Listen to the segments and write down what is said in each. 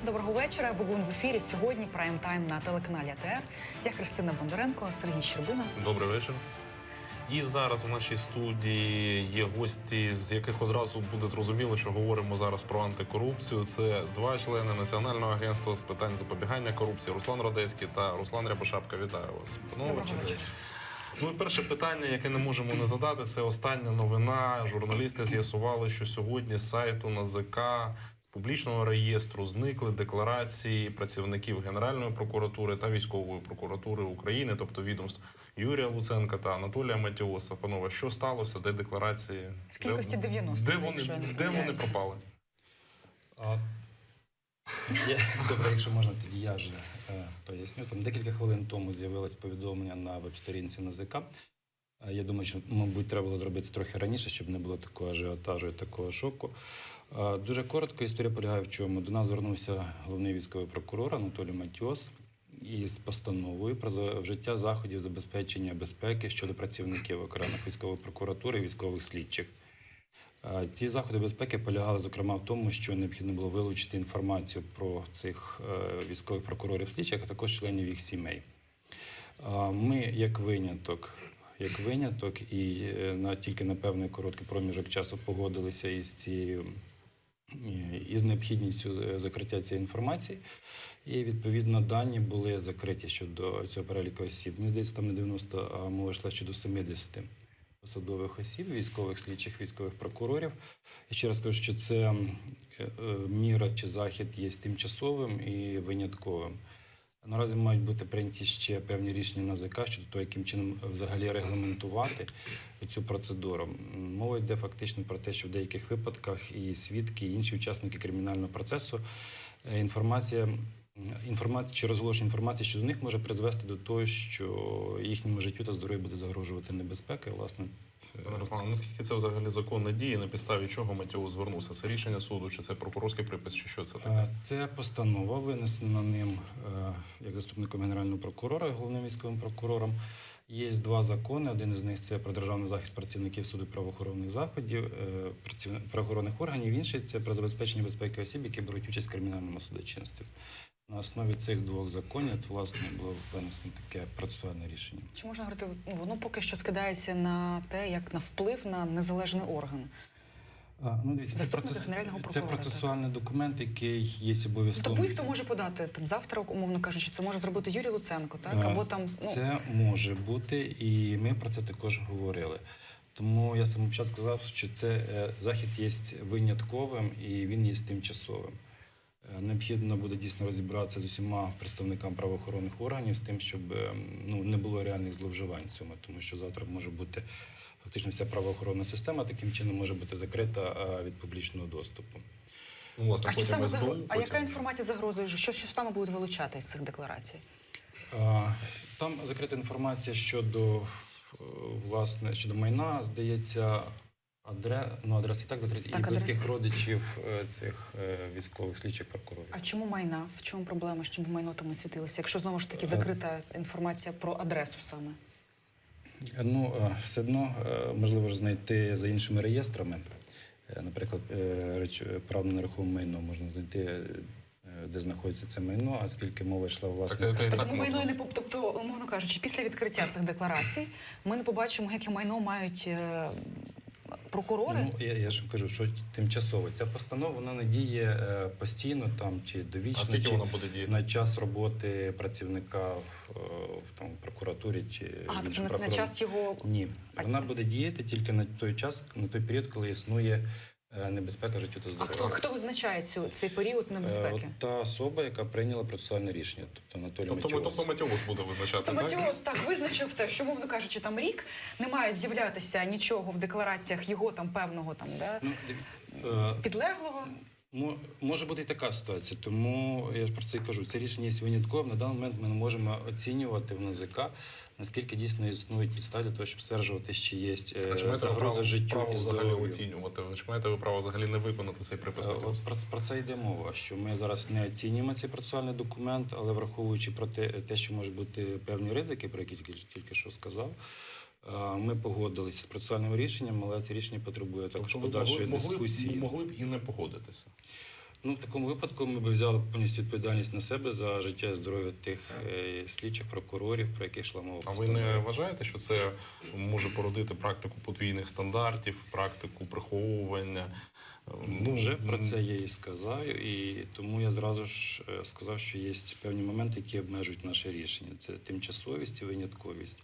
Доброго вечора. Бугун в ефірі. Сьогодні прайм-тайм на телеканалі АТR. Я Христина Бондаренко, Сергій Щербина. Добрий вечір. І зараз в нашій студії є гості, з яких одразу буде зрозуміло, що говоримо зараз про антикорупцію. Це два члени Національного агентства з питань запобігання корупції Руслан Радецький та Руслан Рябошапка. Вітаю вас. Доброго вечора. Ну і перше питання, яке не можемо не задати, це остання новина. Журналісти з'ясували, що сьогодні з сайту НАЗК публічного реєстру зникли декларації працівників Генеральної прокуратури та Військової прокуратури України, тобто відомств Юрія Луценка та Анатолія Матіоса. Панове, що сталося? Де декларації? В кількості 90. Де вони пропали? Добре, якщо можна, тоді я вже поясню. Там декілька хвилин тому з'явилось повідомлення на веб-сторінці НАЗК. Я думаю, що, мабуть, треба було зробити це трохи раніше, щоб не було такого ажіотажу і такого шоку. Дуже коротко, історія полягає в чому. До нас звернувся головний військовий прокурор Анатолій Матіос із постановою про вжиття заходів забезпечення безпеки щодо працівників окремих військових прокуратур і військових слідчих. Ці заходи безпеки полягали, зокрема, в тому, що необхідно було вилучити інформацію про цих військових прокурорів слідчих, а також членів їх сімей. Ми, як виняток і тільки на певний короткий проміжок часу погодилися із необхідністю закриття цієї інформації. І, відповідно, дані були закриті щодо цього переліку осіб. Мені здається, там не 90, а мова йшла щодо 70 посадових осіб, військових слідчих, військових прокурорів. І ще раз кажу, що це міра чи захід є тимчасовим і винятковим. Наразі мають бути прийняті ще певні рішення НАЗК щодо того, яким чином взагалі регламентувати цю процедуру. Мова йде фактично про те, що в деяких випадках і свідки, і інші учасники кримінального процесу інформація чи розголошення інформації щодо них може призвести до того, що їхньому життю та здоров'ю буде загрожувати небезпека. Власне, Пане Руслан, наскільки це взагалі законна дія, на підставі чого Матіос звернувся? Це рішення суду, чи це прокурорський припис, чи що це таке? Це постанова, винесена ним як заступником Генерального прокурора, головним військовим прокурором. Є два закони. Один із них – це про державний захист працівників суду і правоохоронних заходів, правоохоронних органів. Інший – це про забезпечення безпеки осіб, які беруть участь в кримінальному судочинстві. На основі цих двох законів, власне, було винесено таке процесуальне рішення. Чи можна говорити, воно поки що скидається на те, як на вплив на незалежний орган? Дивіться, це процесуальний документ, який є обов'язковим. Тобто будь-хто може подати там завтра, умовно кажучи, це може зробити Юрій Луценко, так? Або там, Це може бути, і ми про це також говорили. Тому я саме початку сказав, що це захід є винятковим і він є тимчасовим. Необхідно буде дійсно розібратися з усіма представниками правоохоронних органів з тим, щоб не було реальних зловживань в цьому, тому що завтра може бути фактично вся правоохоронна система таким чином може бути закрита від публічного доступу. Власне, а яка інформація загрозує? Що саме будуть вилучати з цих декларацій? Там закрита інформація щодо майна, здається, адреси і так закриті, і близьких родичів цих військових слідчих прокурорів. А чому майна? В чому проблема, щоб майно там не світилося? Якщо, знову ж таки, закрита інформація про адресу саме? Все одно можливо ж знайти за іншими реєстрами. Наприклад, право на нерухоме майно можна знайти, де знаходиться це майно, а скільки мова йшла, власне... Тобто, умовно кажучи, після відкриття цих декларацій ми не побачимо, яке майно мають прокурори? Я ж кажу, що тимчасово. Ця постанова, вона не діє постійно там, чи довічно, чи вона буде діяти? На час роботи працівника в прокуратурі, чи іншим прокурором. На час його... Ні. Вона буде діяти тільки на той час, на той період, коли існує небезпека життю та здоров'я. А хто визначає цей період небезпеки? Та особа, яка прийняла процесуальне рішення, тобто Анатолій Матіос. Тобто Матіос буде визначати, так? Матіос так визначив те, що, мовно кажучи, там рік не має з'являтися нічого в деклараціях його там певного там, підлеглого. Може бути і така ситуація, тому я ж про це і кажу. Це рішення є винятковим. На даний момент ми не можемо оцінювати в НАЗК, наскільки дійсно існують підстави для того, щоб стверджувати, чи є загроза життю і здоров'ю. Оцінювати? Чи маєте ви право взагалі не виконати цей припис Матіоса? Про це йде мова, що ми зараз не оцінюємо цей процесуальний документ, але враховуючи про те, що можуть бути певні ризики, про які тільки що сказав, ми погодилися з процесуальним рішенням, але це рішення потребує також подальшої дискусії. Могли б і не погодитися? Ну, в такому випадку ми б взяли повністю відповідальність на себе за життя і здоров'я тих слідчих прокурорів, про яких йшла мова. А ви не вважаєте, що це може породити практику подвійних стандартів, практику приховування? Ну, вже про це я і сказав, і тому я зразу ж сказав, що є певні моменти, які обмежують наше рішення. Це тимчасовість і винятковість.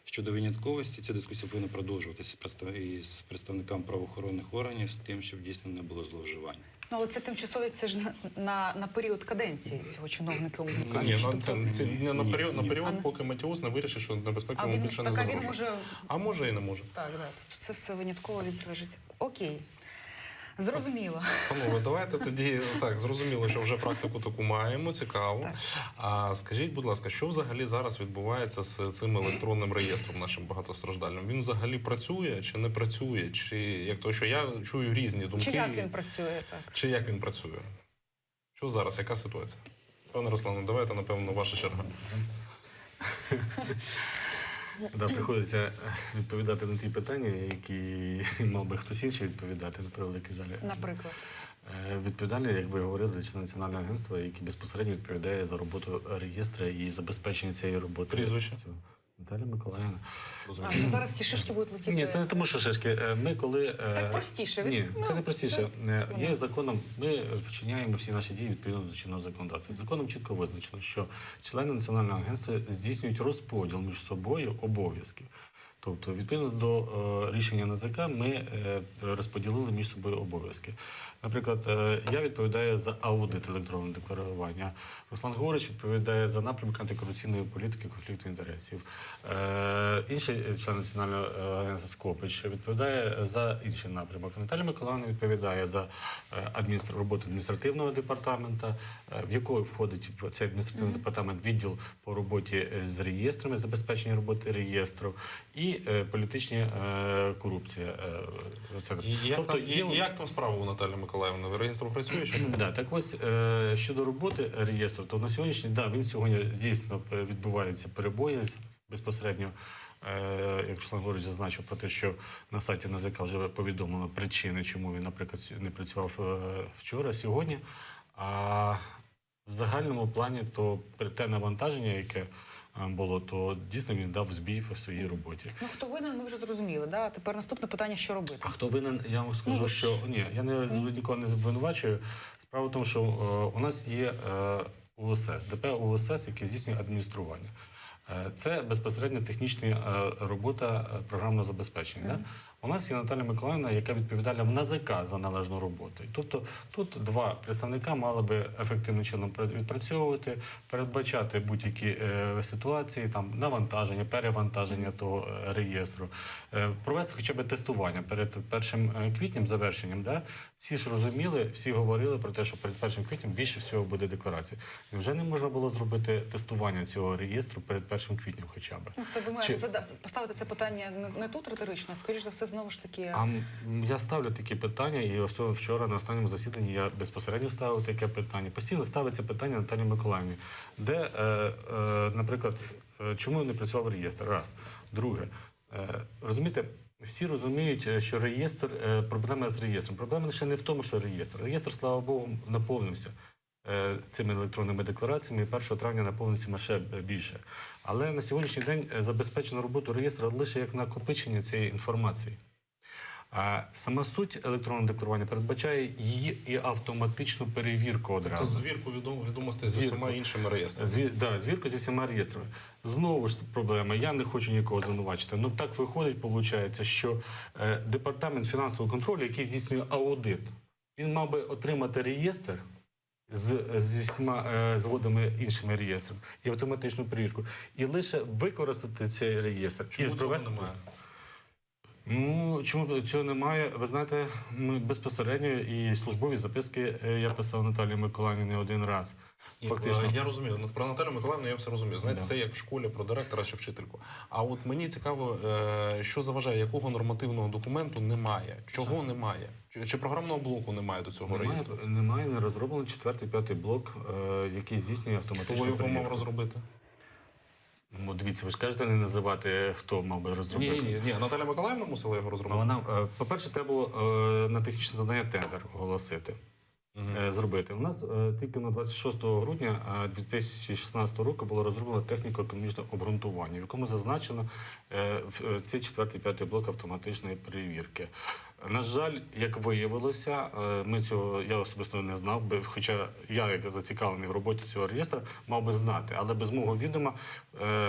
Щодо винятковості, ця дискусія повинна продовжуватися із представниками правоохоронних органів з тим, щоб дійсно не було зловживань. Ну, але це тимчасовість, це ж на період каденції цього чиновника. Ні, Тобто- це не на період, ні. поки Матіос не вирішить, що небезпека А йому він, більше не так, а він загрожує. може... А може і не може. Так, так. Тобто це все винятково від залежить. Окей. Зрозуміло. Панове, давайте тоді так, зрозуміло, що вже практику таку маємо, цікаво. Так. А скажіть, будь ласка, що взагалі зараз відбувається з цим електронним реєстром нашим багатостраждальним? Він взагалі працює чи не працює? Чи як то, що я чую різні думки? Чи як він працює, так? Чи як він працює? Що зараз? Яка ситуація? Пане Руслане, давайте, напевно, ваша черга. Да, приходиться відповідати на ті питання, які мав би хтось інший відповідати, на превеликий жаль. Наприклад. Відповідальний, як ви говорили, член національного агентства, який безпосередньо відповідає за роботу реєстру і забезпечення цієї роботи. Прізвище? Наталя Миколаївна. Ну, зараз всі шишки будуть летіти. Ні, це не тому, що шишки. Ми коли... Так простіше. Ні, Ну, це не простіше. Є воно. законом, ми вчиняємо всі наші дії відповідно до чинного законодавства. Законом чітко визначено, що члени національного агентства здійснюють розподіл між собою обов'язків. Тобто, відповідно до рішення НАЗК, ми розподілили між собою обов'язки. Наприклад, я відповідаю за аудит електронного декларування. Руслан Григорович відповідає за напрямок антикорупційної політики, конфлікту інтересів. Інший член національного агентства Скопич відповідає за інший напрямок. Наталя Миколаївна відповідає за роботу адміністративного департаменту, в якої входить в цей адміністративний департамент відділ по роботі з реєстрами, забезпечення роботи реєстру і політична корупція. Як там справа у Наталі Миколаївни? Реєстр працює чи ні? Да, так ось щодо роботи реєстру, то на сьогоднішній він сьогодні дійсно відбуваються перебої безпосередньо. Як Руслан Григорович зазначив про те, що на сайті НАЗК вже повідомлено причини, чому він, наприклад, не працював вчора, сьогодні. А в загальному плані то те навантаження, яке було, то дійсно він дав збій в своїй роботі. Ну, хто винен, ми вже зрозуміли. Да? Тепер наступне питання, що робити. А хто винен, я вам скажу, Ну, що ні, я нікого не звинувачую. Справа в тому, що у нас є УСС, ДП УСС, яке здійснює адміністрування. Це безпосередньо технічна робота програмного забезпечення. Да? У нас є Наталя Миколаївна, яка відповідальна в НАЗК за належну роботу. Тобто тут два представника мали би ефективним чином відпрацьовувати, передбачати будь-які ситуації, там навантаження, перевантаження того реєстру, провести хоча б тестування перед 1 квітнем, завершенням. Да? Всі ж розуміли, всі говорили про те, що перед 1 квітнем більше всього буде декларацій. Невже не можна було зробити тестування цього реєстру перед 1 квітнем хоча б? Ну, це ви маєте поставити це питання не тут риторично, а скоріш за все, знову ж таки... Я ставлю такі питання, і ось вчора на останньому засіданні я безпосередньо ставив таке питання. Постійно ставиться питання Наталі Миколаївні, де, наприклад, чому не працював реєстр? Раз. Друге, розумієте, всі розуміють, що реєстр, проблема з реєстром. Проблема ще не в тому, що реєстр. Реєстр, слава Богу, наповнився цими електронними деклараціями, і 1 травня наповниться ще більше. Але на сьогоднішній день забезпечена роботу реєстру лише як накопичення цієї інформації. А сама суть електронного декларування передбачає її і автоматичну перевірку одразу. Тобто звірку відомостей з усіма іншими реєстрами. Звірку зі всіма реєстрами. Знову ж проблема, я не хочу нікого звинувачити. Ну так виходить, що Департамент фінансового контролю, який здійснює аудит, він мав би отримати реєстр зі всіма згодами іншими реєстрами і автоматичну перевірку. І лише використати цей реєстр. Чому цього немає? Ну, чому цього немає? Ви знаєте, ми безпосередньо і службові записки я писав Наталії Миколаївні не один раз. Фактично. Я розумію. Про Наталю Миколаївну я все розумію. Знаєте, це як в школі про директора чи вчительку. А от мені цікаво, що заважає, якого нормативного документу немає? Чого немає? Чи програмного блоку немає до цього реєстру? Немає, не розроблений 4-5 блок, який здійснює автоматичну Хто його перевірку. мав розробити? Ну, дивіться, ви ж кажете не називати, хто мав би розробити. Ні, Наталя Миколаївна мусила його розробити? По-перше, треба було на технічне завдання тендер оголосити. зробити. У нас тільки на 26 грудня 2016 року було розроблено техніко-економічне обґрунтування, в якому зазначено ці 4-5 блок автоматичної перевірки. На жаль, як виявилося, я особисто не знав, хоча я, як зацікавлений в роботі цього реєстру, мав би знати. Але без мого відома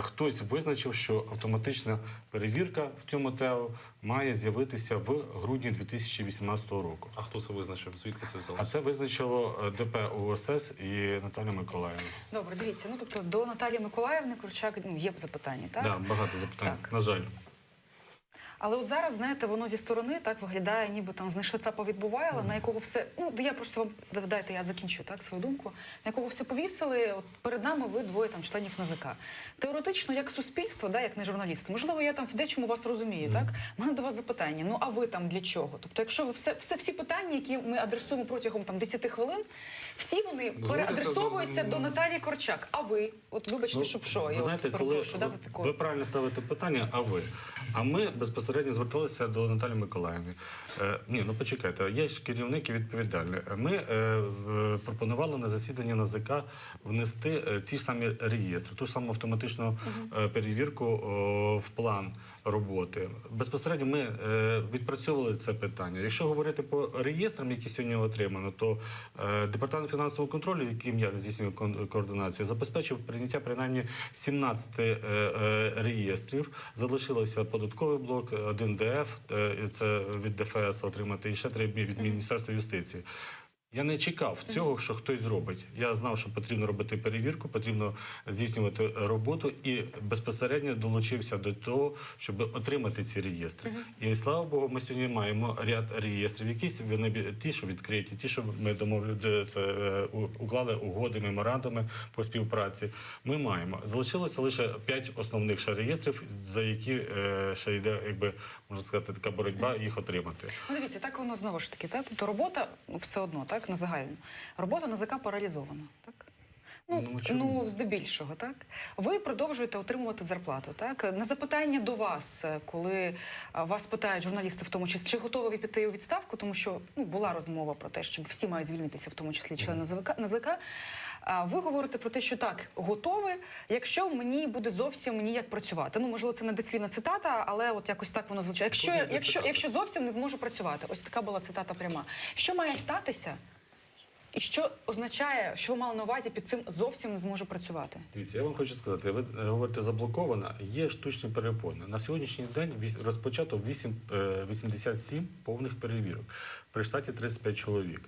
хтось визначив, що автоматична перевірка в цьому ТЕО має з'явитися в грудні 2018 року. А хто це визначив? Звідки це А взялося? це визначило ДП УСС і Наталя Миколаївна. Добре, дивіться. Ну тобто до Наталії Миколаївни Корчак є запитання, так? Так, багато запитань, Так. на жаль. Але от зараз, знаєте, воно зі сторони так виглядає, ніби там знайшли ЦАПа відбувайла, на якого все. Ну, я просто вам дайте, я закінчу так свою думку, на якого все повісили. От перед нами ви двоє там членів НАЗК. Теоретично, як суспільство, да, як не журналісти, можливо, я там в дечому вас розумію, так? У мене до вас запитання. Ну а ви там для чого? Тобто, якщо ви всі питання, які ми адресуємо протягом там 10 хвилин, всі вони переадресовуються до Наталії Корчак. А ви, от вибачте, щоб що, Ви я знаєте, от коли перепрошую, да, за такою. ви правильно ставите питання, а ви? А ми безпосередньо зверталися до Наталі Миколаївни. Ні, ну почекайте, є ж керівник і відповідальний. Ми пропонували на засідання НАЗК внести ті ж самі реєстри, ту ж саму автоматичну перевірку в план роботи. Безпосередньо ми відпрацьовували це питання. Якщо говорити по реєстрам, які сьогодні отримано, то Департамент фінансового контролю, яким я здійснюю координацію, забезпечив прийняття принаймні 17 реєстрів. Залишилося податковий блок, 1 ДФ, це від ДФС отримати, і ще 3 від Міністерства юстиції. Я не чекав цього, що хтось зробить. Я знав, що потрібно робити перевірку, потрібно здійснювати роботу і безпосередньо долучився до того, щоб отримати ці реєстри. І слава Богу, ми сьогодні маємо ряд реєстрів, якісь вони ті, що відкриті, ті, що ми уклали угоди, меморандуми по співпраці. Ми маємо. Залишилося лише 5 основних ще реєстрів, за які ще йде, якби можна сказати, така боротьба їх отримати. Ну, дивіться, так воно знову ж таки, так? Тобто робота все одно, так, на загальну. Робота НАЗК паралізована, так? Ну, здебільшого, так? Ви продовжуєте отримувати зарплату, так? На запитання до вас, коли вас питають журналісти в тому числі, чи готові ви піти у відставку, тому що була розмова про те, що всі мають звільнитися, в тому числі члени НАЗК, ви говорите про те, що так, готові, якщо мені буде зовсім ніяк працювати. Ну, можливо, це не дослівна цитата, але от якось так воно звучить. Якщо зовсім не зможу працювати, ось така була цитата пряма. Що має статися? І що означає, що ви мали на увазі під цим зовсім не зможу працювати? Дивіться, я вам хочу сказати, ви говорите заблоковано, є штучні перепони. На сьогоднішній день розпочато 87 повних перевірок, при штаті 35 чоловік.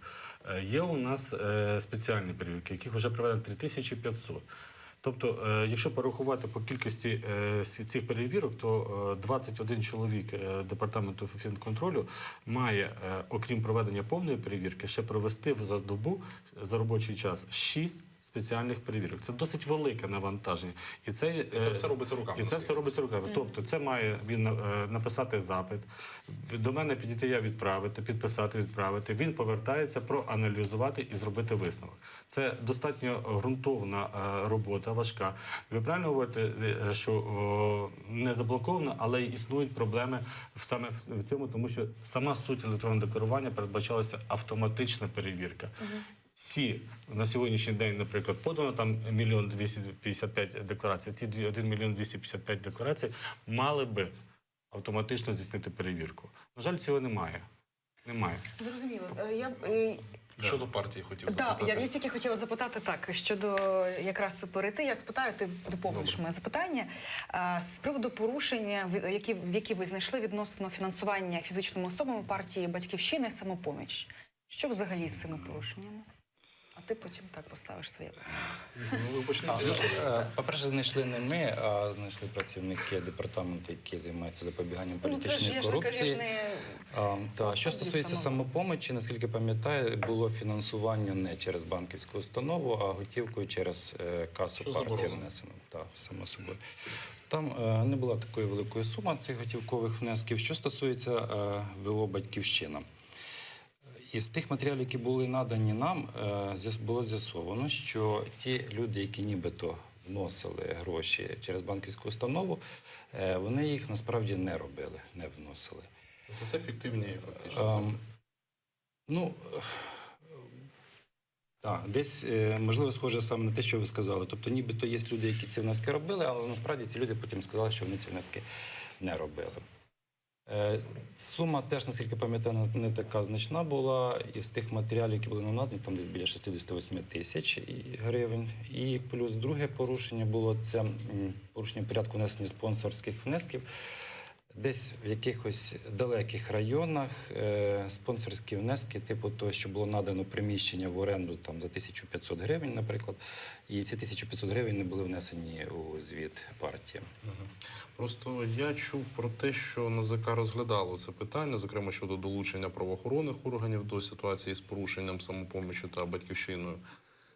Є у нас спеціальні перевірки, яких вже проведено 3500. Тобто, якщо порахувати по кількості цих перевірок, то 21 чоловік Департаменту фінконтролю має, окрім проведення повної перевірки, ще провести за добу, за робочий час, 6 спеціальних перевірок. Це досить велике навантаження. І це все робиться руками. І це все робиться руками. Тобто це має він написати запит, до мене підійти, я відправити, підписати, відправити. Він повертається, проаналізувати і зробити висновок. Це достатньо ґрунтовна робота, важка. Ви правильно говорите, що не заблоковано, але існують проблеми саме в цьому, тому що сама суть електронного декларування передбачалася автоматична перевірка. Всі на сьогоднішній день, наприклад, подано там 1 255 декларацій. Ці 1 255 декларацій мали би автоматично здійснити перевірку. На жаль, цього немає. Немає. Зрозуміло. Щодо партії хотів Так, запитати. я тільки хотіла запитати так, щодо якраз перейти. Я спитаю, ти доповниш моє запитання. З приводу порушення, які ви знайшли відносно фінансування фізичними особами партії «Батьківщина» і «Самопоміч». Що взагалі з цими порушеннями? А ти потім так поставиш своє питання. По-перше, знайшли не ми, а знайшли працівники департаменту, які займаються запобіганням політичної корупції. Що стосується «Самопомочі», наскільки пам'ятаю, було фінансування не через банківську установу, а готівкою через касу партії внесено. Так, само собою. Там не була такої великої суми цих готівкових внесків. Що стосується ВО «Батьківщина». Із тих матеріалів, які були надані нам, було з'ясовано, що ті люди, які нібито вносили гроші через банківську установу, вони їх насправді не робили, не вносили. Це фіктивні фактично. Так, десь, можливо, схоже саме на те, що ви сказали. Тобто, нібито є люди, які ці внески робили, але насправді ці люди потім сказали, що вони ці внески не робили. Сума теж, наскільки пам'ятаю, не така значна була. Із тих матеріалів, які були нам надані, там десь біля 68 тисяч гривень. І плюс друге порушення було це порушення порядку внесення спонсорських внесків. Десь в якихось далеких районах спонсорські внески, типу того, що було надано приміщення в оренду там, за 1500 гривень, наприклад, і ці 1500 гривень не були внесені у звіт партії. Просто я чув про те, що НАЗК розглядало це питання, зокрема щодо долучення правоохоронних органів до ситуації з порушенням «Самопоміччю» та «Батьківщиною»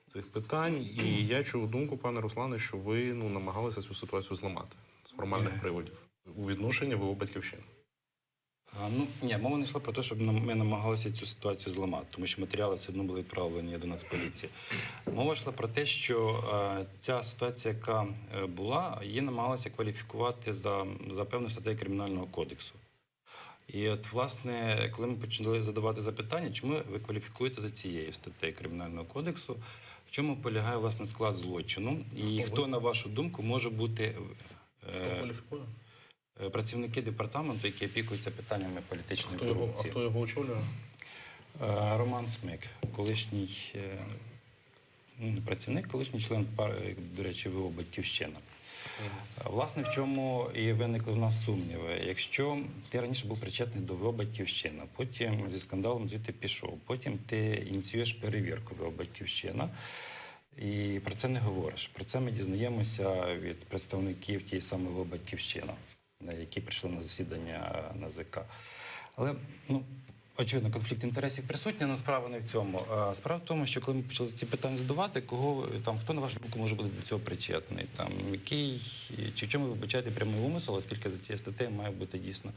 цих питань. І я чув думку, пане Руслане, що ви намагалися цю ситуацію зламати з формальних приводів у відношенні ВО «Батьківщина». Ні, мова не йшла про те, щоб ми намагалися цю ситуацію зламати, тому що матеріали все одно були відправлені до нас поліції. Мова йшла про те, що ця ситуація, яка була, її намагалися кваліфікувати за певну статтею Кримінального кодексу. І от, власне, коли ми почали задавати запитання, чому ви кваліфікуєте за цією статтею Кримінального кодексу, в чому полягає, власне, склад злочину, і хто, на вашу думку, може бути... Хто кваліфікує? Працівники департаменту, які опікуються питаннями політичної корупції. А хто його очолює? Роман Смик, колишній працівник, колишній член, до речі, ВО «Батьківщина». Власне, в чому і виникли в нас сумніви. Якщо ти раніше був причетний до ВО «Батьківщина», потім зі скандалом звідти пішов, потім ти ініціюєш перевірку ВО «Батьківщина», і про це не говориш. Про це ми дізнаємося від представників тієї самої ВО «Батьківщина», які прийшли на засідання НАЗК. Але, очевидно, конфлікт інтересів присутній, але справа не в цьому. Справа в тому, що коли ми почали ці питання задавати, хто, на вашу думку, може бути до цього причетний, чи в чому ви вбачаєте прямий умисел, оскільки за цією статтею має бути дійсно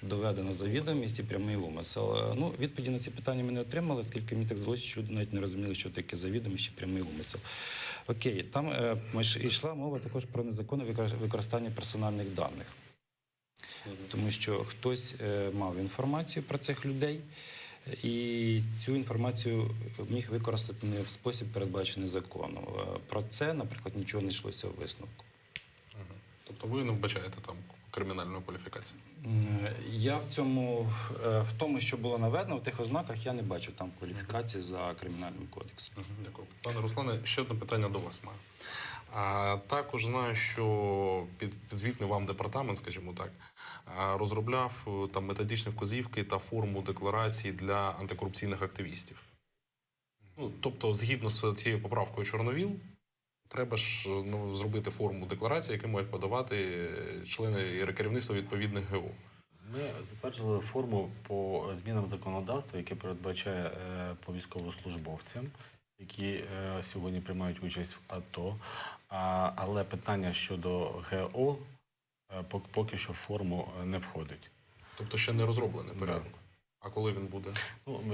доведено завідомість і прямий умисел. Відповіді на ці питання ми не отримали, оскільки мені так здалося, що люди навіть не розуміли, що таке завідомість і прямий умисел. Окей, там йшла мова також про незаконне використання персональних даних. Тому що хтось мав інформацію про цих людей, і цю інформацію міг використати не в спосіб, передбачений законом. Про це, наприклад, нічого не йшлося у висновку. Тобто ви не вбачаєте там кримінальної кваліфікації? Я в тому, що було наведено, в тих ознаках, я не бачу там кваліфікації за Кримінальним кодексом. Дякую. Пане Руслане, ще одне питання до вас маю. Також знаю, що підзвітний вам департамент, скажімо так, розробляв там методичні вказівки та форму декларації для антикорупційних активістів. Тобто, згідно з цією поправкою Чорновіл, треба ж зробити форму декларації, яку мають подавати члени і керівництво відповідних ГО. Ми затверджували форму по змінам законодавства, яке передбачає по військовослужбовцям, які сьогодні приймають участь в АТО. Але питання щодо ГО поки що в форму не входить. Тобто ще не розроблений порядок? Да. А коли він буде?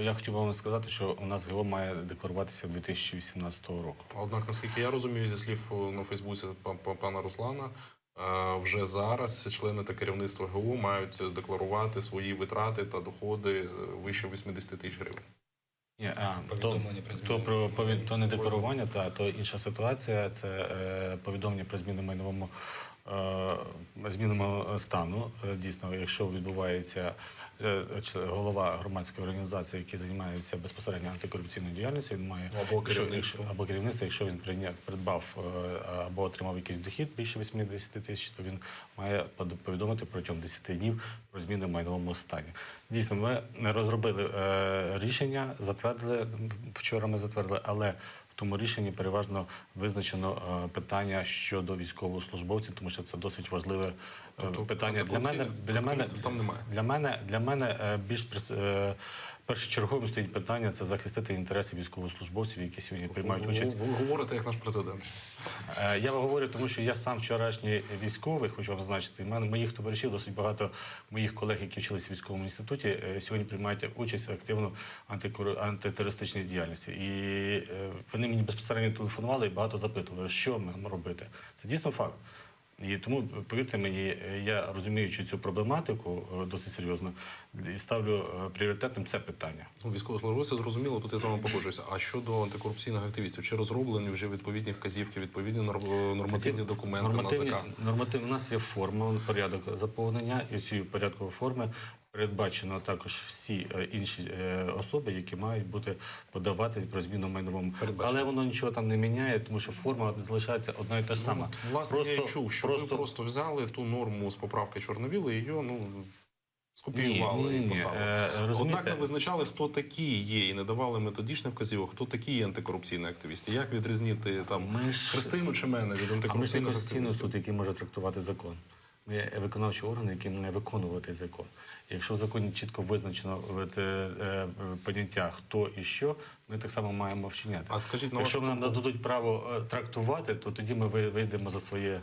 Я хотів вам сказати, що у нас ГО має декларуватися 2018 року. Однак, наскільки я розумію, зі слів на Фейсбуці пана Руслана, вже зараз члени та керівництво ГО мають декларувати свої витрати та доходи вище 80 тисяч гривень. То не декларування, то інша ситуація. Це повідомлення про зміни майновому змінному стану. Дійсно, якщо відбувається голова громадської організації, який займається безпосередньо антикорупційною діяльністю, він має або керівництво, якщо він придбав або отримав якийсь дохід більше 80 тисяч, то він має повідомити протягом 10 днів про зміни в майновому стані. Дійсно, ми розробили рішення, затвердили, вчора ми затвердили, але в тому рішенні переважно визначено питання щодо військовослужбовців, тому що це досить важливе питання. Для мене більш першочерговим стоїть питання – це захистити інтереси військовослужбовців, які сьогодні приймають участь. Ви говорите як наш президент. Я говорю, тому що я сам вчорашній військовий, хочу вам зазначити. Моїх товаришів, досить багато моїх колег, які вчилися в військовому інституті, сьогодні приймають участь активно в антитерористичній діяльності. І вони мені безпосередньо телефонували і багато запитували, що ми маємо робити. Це дійсно факт. І тому, повірте мені, я розуміючи цю проблематику досить серйозно, і ставлю пріоритетним це питання. Ну, військовослужбовці зрозуміло, тут я з вами погоджуюся. А щодо антикорупційних активістів, чи розроблені вже відповідні вказівки, відповідні нормативні документи НАЗК? Нормативні, у нас є форма, порядок заповнення, і в цій порядку форми передбачено також всі інші особи, які мають бути подаватись про зміну в майновому. Але воно нічого там не міняє, тому що форма залишається одна і та ж сама. Ну, власне, я і чув, що ви просто взяли ту норму з поправки Чорновіла і її, скопіювали і поставили. Однак не визначали, хто такі є, і не давали методичних вказівок, хто такі є антикорупційні активісти. Як відрізнити там Христину чи мене від антикорупційних активістів? А ми ж не Конституційний суд, який може трактувати закон. Ми виконавчий орган, який має виконувати закон. Якщо в законі чітко визначено поняття «хто» і «що», ми так само маємо вчиняти. А скажіть, якщо нам нададуть право трактувати, то тоді ми вийдемо за своє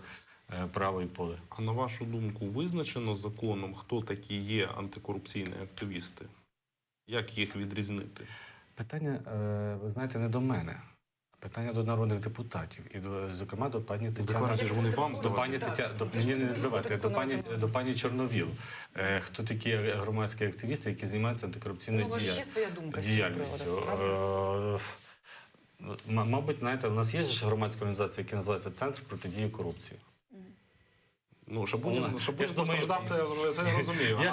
право і поле. А на вашу думку, визначено законом, хто такі є антикорупційні активісти? Як їх відрізнити? Питання, ви знаєте, не до мене. Питання до народних депутатів і, зокрема, до пані Тетяни. Декларації ж вони вам До пані до пані Чорновіл. Хто такі громадські активісти, які займаються антикорупційною діяльністю? Мабуть, знаєте, у нас є ж громадська організація, яка називається Центр протидії корупції. Ну, Шабунін постраждав, це я розумію. Я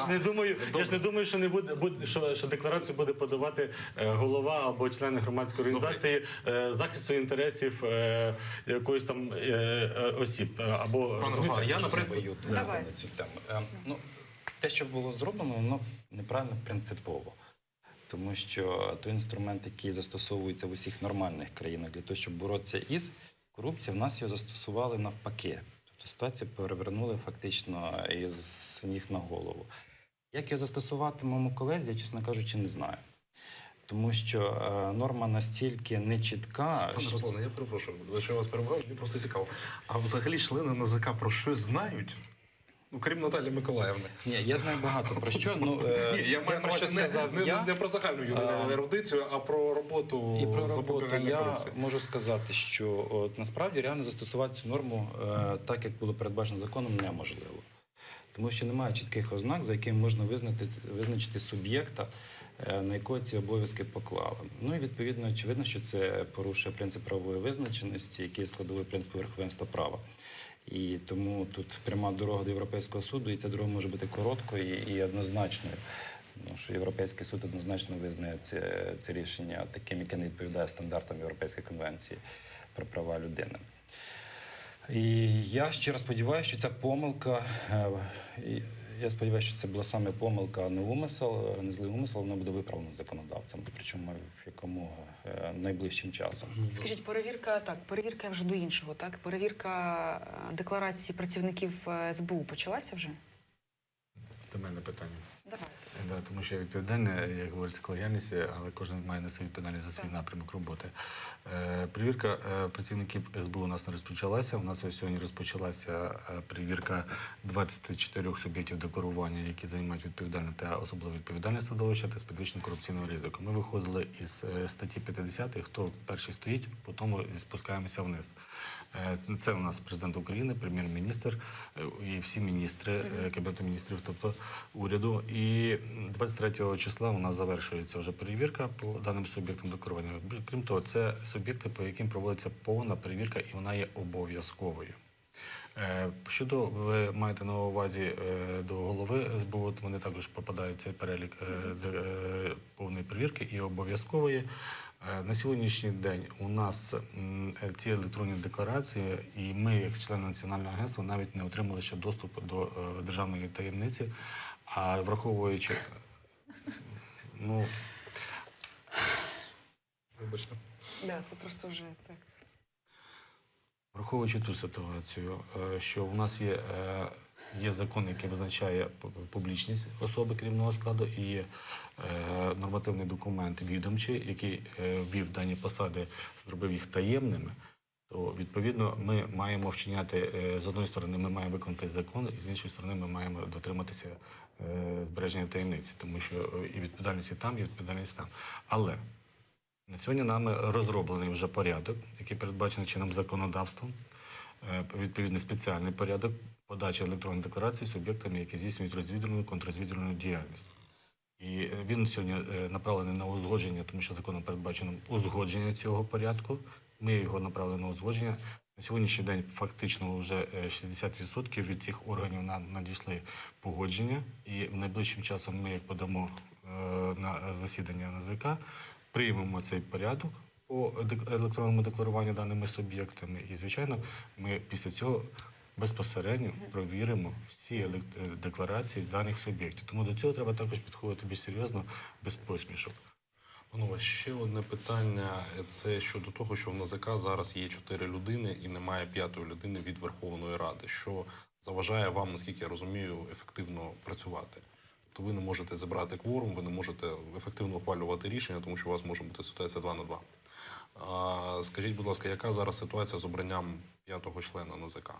ж не думаю, що не буде, що декларацію буде подавати голова або члени громадської організації захисту інтересів якоїсь там осіб. Або пане Руслане, я наприклад на цю тему. Те, що було зроблено, воно неправильно принципово. Тому що той інструмент, який застосовується в усіх нормальних країнах для того, щоб боротися із корупцією, в нас його застосували навпаки. Тобто ситуацію перевернули фактично із ніг на голову. Як його застосувати моєму колезі, я, чесно кажучи, не знаю. Тому що норма настільки нечітка. Пане Руслане, я перепрошую, що я вас перебував, мені просто цікаво. А взагалі члени НАЗК про щось знають? Ну, крім Наталії Миколаївни. Ні, я знаю багато про що. Ні, я маю на увазі не про загальну ерудицію, а про роботу. І про роботу я можу сказати, що насправді реально застосувати цю норму так, як було передбачено законом, неможливо. Тому що немає чітких ознак, за якими можна визначити суб'єкта, на якого ці обов'язки поклали. Ну і відповідно, очевидно, що це порушує принцип правової визначеності, який є складовий принцип верховенства права. І тому тут пряма дорога до Європейського суду, і ця дорога може бути короткою і однозначною. Тому що Європейський суд однозначно визнає це рішення таким, яке не відповідає стандартам Європейської конвенції про права людини. І я щиро сподіваюся, що ця помилка, я сподіваюся, що це була саме помилка, а не умисел, не злий умисел, вона буде виправлена законодавцем, причому в якомога найближчим часом. Скажіть, перевірка вже до іншого, так? Перевірка декларації працівників СБУ почалася вже? До мене питання. Давайте. Да, тому що я відповідальний, як говориться, колегіальність, але кожен має нести відповідальність за свій напрямок роботи. Перевірка працівників СБУ у нас не розпочалася. У нас сьогодні розпочалася перевірка 24 суб'єктів декларування, які займають відповідальне та особливо відповідальне становище та з підвищенням корупційного ризику. Ми виходили із статті 50, хто перший стоїть, потім спускаємося вниз. Це у нас президент України, прем'єр-міністр і всі міністри Кабінету міністрів, тобто уряду. І 23 числа у нас завершується вже перевірка по даним суб'єктам декларування. Крім того, це суб'єкти, по яким проводиться повна перевірка, і вона є обов'язковою. Щодо, ви маєте на увазі до голови СБУ, вони також попадають в цей перелік повної перевірки і обов'язкової. На сьогоднішній день у нас ці електронні декларації, і ми, як члени Національного агентства, навіть не отримали ще доступ до державної таємниці, а враховуючи, Вибачте. Да, це просто вже так. Враховуючи ту ситуацію, що в нас є закон, який визначає публічність особи керівного складу, і є нормативний документ відомчий, який ввів дані посади, зробив їх таємними, то, відповідно, ми маємо вчиняти, з одної сторони, ми маємо виконати закон, і з іншої сторони, ми маємо дотриматися збереження таємниці, тому що і відповідальність і там, і відповідальність там. Але на сьогодні нами розроблений вже порядок, який передбачений чинним законодавством, відповідний спеціальний порядок подачі електронних декларацій суб'єктами, які здійснюють розвідувальну контррозвідувальну діяльність. І він сьогодні направлений на узгодження, тому що законом передбачено узгодження цього порядку. Ми його направили на узгодження. На сьогоднішній день фактично вже 60% від цих органів нам надійшли погодження. І найближчим часом ми подамо на засідання НАЗК, приймемо цей порядок по електронному декларуванню даними суб'єктами. І, звичайно, ми після цього безпосередньо провіримо всі декларації даних суб'єктів. Тому до цього треба також підходити більш серйозно, без посмішок. Панове, ще одне питання. Це щодо того, що в НАЗК зараз є 4 людини і немає 5-ї людини від Верховної Ради, що заважає вам, наскільки я розумію, ефективно працювати. Тобто ви не можете зібрати кворум, ви не можете ефективно ухвалювати рішення, тому що у вас може бути ситуація 2 на 2. Скажіть, будь ласка, яка зараз ситуація з обранням 5-го члена НАЗК?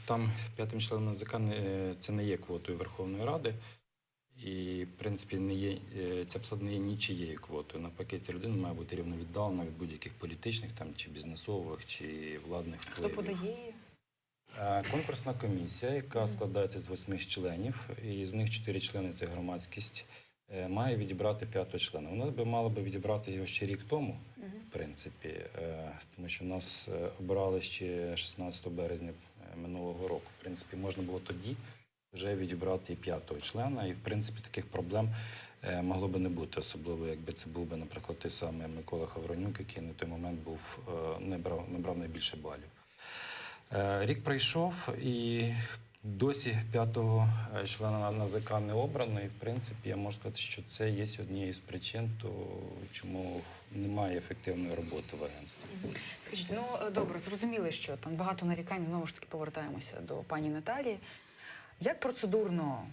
Там 5-м членом НАЗК це не є квотою Верховної Ради. І, в принципі, ця посада не є нічиєю квотою. Навпаки, ця людина має бути рівно віддалена від будь-яких політичних, чи бізнесових, чи владних впливів. Хто подає? Конкурсна комісія, яка складається з 8 членів, і з них 4 члени – це громадськість, має відібрати 5-го члена. Вона мала би відібрати його ще рік тому, в принципі, тому що нас обирали ще 16 березня минулого року. В принципі, можна було тоді вже відібрати і 5-го члена, і, в принципі, таких проблем могло би не бути, особливо, якби це був би, наприклад, той самий Микола Хавронюк, який на той момент набрав найбільше балів. Рік пройшов, і досі 5-го члена НАЗК не обрано, і, в принципі, я можу сказати, що це є однією з причин, чому немає ефективної роботи в агентстві. Скажіть, добре, зрозуміли, що там багато нарікань, знову ж таки повертаємося до пані Наталії. Як процедурно,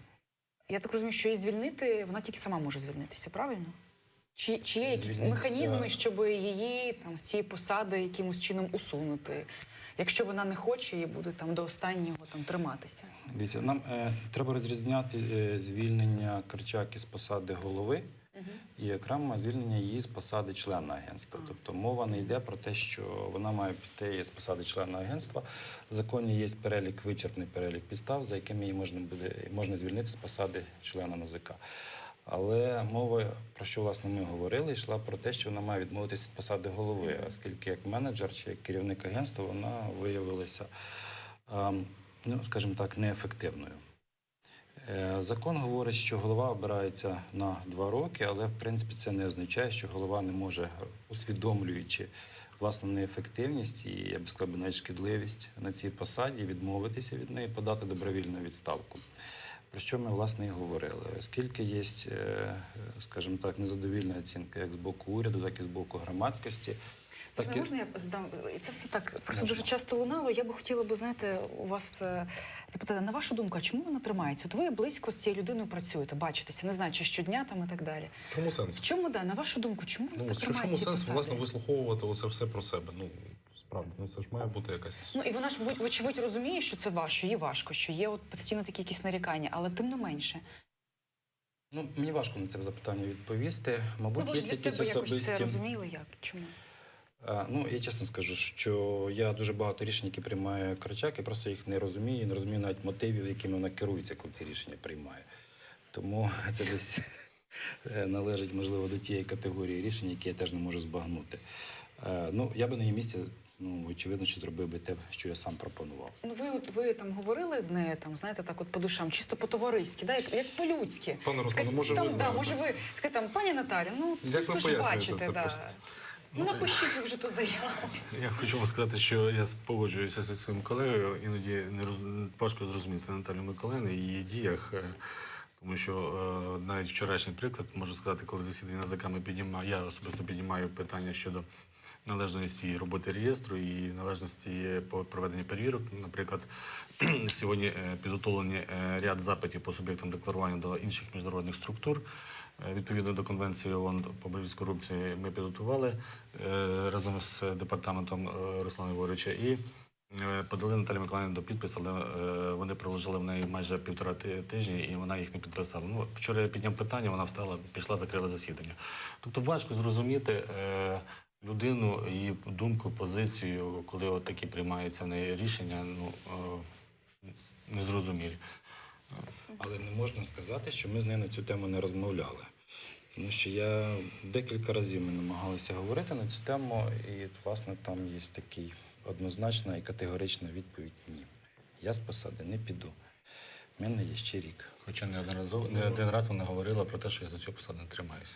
я так розумію, що її звільнити, вона тільки сама може звільнитися, правильно? Чи є якісь механізми, щоб її з цієї посади якимось чином усунути, якщо вона не хоче і буде до останнього триматися? Дивіться, нам треба розрізняти звільнення Корчак із посади голови і окремо звільнення її з посади члена агентства. Тобто мова не йде про те, що вона має піти з посади члена агентства. В законі є вичерпний перелік підстав, за якими її можна звільнити з посади члена НАЗК. Але мова, про що, власне, ми говорили, йшла про те, що вона має відмовитися від посади голови, оскільки як менеджер чи як керівник агентства вона виявилася, скажімо так, неефективною. Закон говорить, що голова обирається на 2 роки, але, в принципі, це не означає, що голова не може, усвідомлюючи власну неефективність і, я б сказав, навіть шкідливість на цій посаді, відмовитися від неї, подати добровільну відставку. Про що ми, власне, і говорили. Оскільки є, скажімо так, незадовільна оцінка як з боку уряду, так і з боку громадськості. Можна я задам? І це все так просто дуже часто лунало. Я би хотіла, знаєте, у вас запитати, на вашу думку, а чому вона тримається? От ви близько з цією людиною працюєте, бачитеся, не знаю, чи щодня і так далі. В чому сенс? В чому, на вашу думку, чому вона так тримається? В чому сенс, власне, вислуховувати оце все про себе? Справді, це ж має бути якась... І вона ж, вочевидь, розуміє, що це важко, їй важко, що є постійно такі якісь нарікання, але тим не менше. Мені важко на це запитання відповісти. Мабуть, є якісь особисті... Ви ж це розуміли, як? Чому? Я чесно скажу, що я дуже багато рішень, які приймає Корчак, я просто їх не розумію, не розумію навіть мотивів, якими вона керується, коли ці рішення приймає. Тому це десь належить, можливо, до тієї категорії рішень, які я теж не можу збагнути. Я би на її місці, очевидно, що зробив би те, що я сам пропонував. Ви там говорили з нею, знаєте, так по душам, чисто по-товариськи, як по-людськи. Пане Руслане, може ви знаєте? Може ви скажете, пані Наталі, як ви пояснюєте це просто? Напишіть ви вже ту заяву. Я хочу вам сказати, що я погоджуюся зі своїм колегою. Іноді важко зрозуміти Наталію Миколаївну і її діях. Тому що навіть вчорашній приклад, можу сказати, коли засідання НАЗК я особисто піднімаю питання щодо належності роботи реєстру і належності по проведенню перевірок. Наприклад, сьогодні підготовлені ряд запитів по суб'єктам декларування до інших міжнародних структур. Відповідно до Конвенції ООН по боротьбі з корупцією ми підготували разом з департаментом Руслана Ігоровича і подали Наталі Миколаївні до підпису, але вони проложили в неї майже 1,5 тижні і вона їх не підписала. Вчора я підняв питання, вона встала, пішла, закрила засідання. Тобто важко зрозуміти людину, її думку, позицію, коли от такі приймаються рішення, незрозумілі. Але не можна сказати, що ми з нею на цю тему не розмовляли. Тому що я декілька разів ми намагалися говорити на цю тему, і, власне, там є такий однозначна і категорична відповідь – ні. Я з посади не піду. У мене є ще рік. Хоча не один раз вона говорила про те, що я за цю посаду не тримаюся.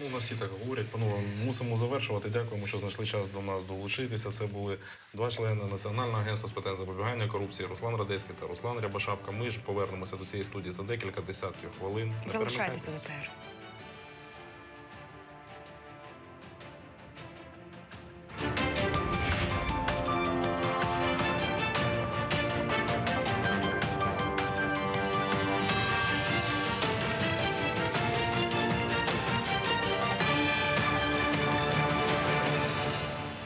Ну, у нас всі так говорять. Панове, мусимо завершувати. Дякуємо, що знайшли час до нас долучитися. Це були два члени Національного агентства з питань запобігання корупції Руслан Радецький та Руслан Рябошапка. Ми ж повернемося до цієї студії за декілька десятків хвилин. Не Залишайтеся перемикайтесь. з ЕТР.